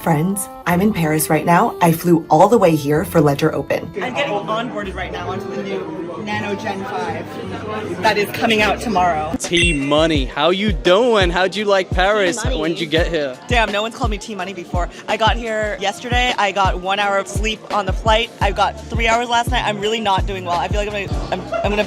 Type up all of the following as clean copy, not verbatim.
friends, I'm in Paris right now. I flew all the way here for Ledger Open. I'm getting onboarded right now onto the new Nano Gen 5 that is coming out tomorrow. T-Money, how you doing? How'd you like Paris? When did you get here? Damn, no one's called me T-Money before. I got here yesterday. I got 1 hour of sleep on the flight. I got 3 hours last night. I'm really not doing well. I feel like I'm gonna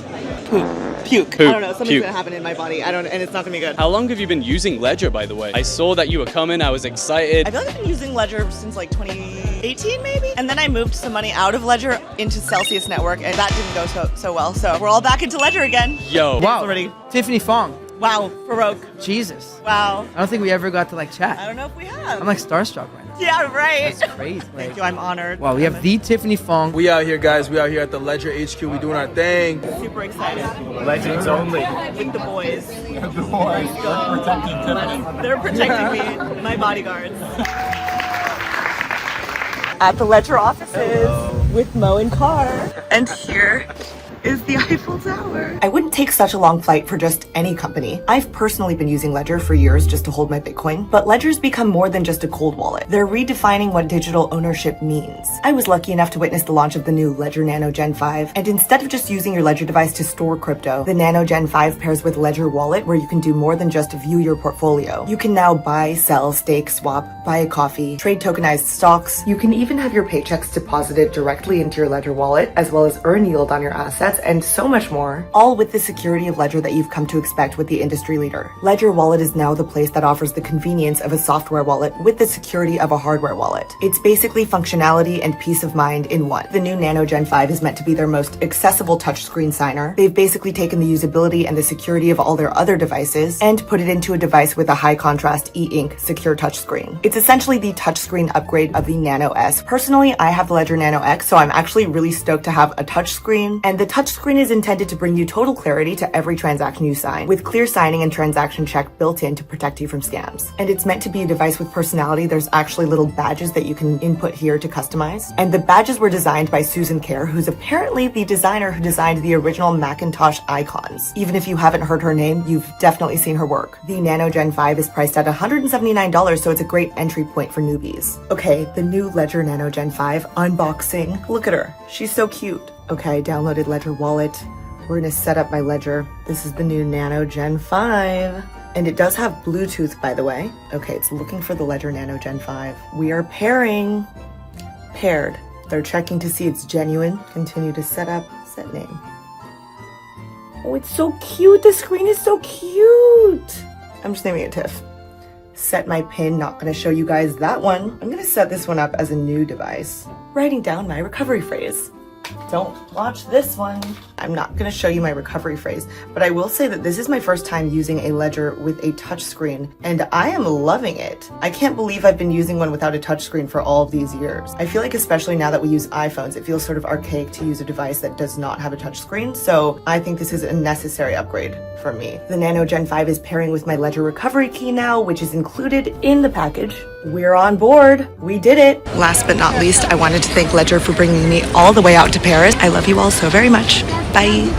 puke. I don't know, something's gonna happen in my body. And it's not gonna be good. How long have you been using Ledger, by the way? I saw that you were coming, I was excited. I feel like I've been using Ledger since like 2018 maybe? And then I moved some money out of Ledger into Celsius Network, and that didn't go so well. So we're all back into Ledger again. Yo. Wow. Already. Tiffany Fong. Wow, Farouk. Jesus. Wow. I don't think we ever got to like chat. I don't know if we have. I'm like starstruck right now. Yeah, right. That's crazy. Thank you, I'm honored. Wow, we have the Tiffany Fong. We out here, guys. We out here at the Ledger HQ. We doing our thing. Super excited. Legends only. With the boys. The boys. They're protecting me, my bodyguards. At the Ledger offices with Mo and Carr. And here is the Eiffel Tower. I wouldn't take such a long flight for just any company. I've personally been using Ledger for years just to hold my Bitcoin, but Ledger's become more than just a cold wallet. They're redefining what digital ownership means. I was lucky enough to witness the launch of the new Ledger Nano Gen 5, and instead of just using your Ledger device to store crypto, the Nano Gen 5 pairs with Ledger Wallet, where you can do more than just view your portfolio. You can now buy, sell, stake, swap, buy a coffee, trade tokenized stocks. You can even have your paychecks deposited directly into your Ledger wallet, as well as earn yield on your assets, and so much more, all with the security of Ledger that you've come to expect with the industry leader. Ledger Wallet is now the place that offers the convenience of a software wallet with the security of a hardware wallet. It's basically functionality and peace of mind in one. The new Nano Gen 5 is meant to be their most accessible touchscreen signer. They've basically taken the usability and the security of all their other devices and put it into a device with a high contrast e-ink secure touchscreen. It's essentially the touchscreen upgrade of the Nano S. Personally, I have the Ledger Nano X, so I'm actually really stoked to have a touchscreen, and the touchscreen is intended to bring you total clarity to every transaction you sign, with clear signing and transaction check built in to protect you from scams. And it's meant to be a device with personality. There's actually little badges that you can input here to customize. And the badges were designed by Susan Kerr, who's apparently the designer who designed the original Macintosh icons. Even if you haven't heard her name, you've definitely seen her work. The Nano Gen 5 is priced at $179, so it's a great entry point for newbies. Okay, the new Ledger Nano Gen 5 unboxing. Look at her. She's so cute. Okay, I downloaded Ledger Wallet. We're gonna set up my Ledger. This is the new Nano Gen 5. And it does have Bluetooth, by the way. Okay, it's looking for the Ledger Nano Gen 5. We are paired. They're checking to see it's genuine. Continue to set up, set name. Oh, it's so cute. The screen is so cute. I'm just naming it Tiff. Set my pin, not gonna show you guys that one. I'm gonna set this one up as a new device. Writing down my recovery phrase. Don't watch this one. I'm not going to show you my recovery phrase, but I will say that this is my first time using a Ledger with a touchscreen, and I am loving it. I can't believe I've been using one without a touchscreen for all of these years. I feel like especially now that we use iPhones, it feels sort of archaic to use a device that does not have a touchscreen, so I think this is a necessary upgrade for me. The Nano Gen 5 is pairing with my Ledger recovery key now, which is included in the package. We're on board. We did it. Last but not least, I wanted to thank Ledger for bringing me all the way out to Paris. I love you all so very much. Bye.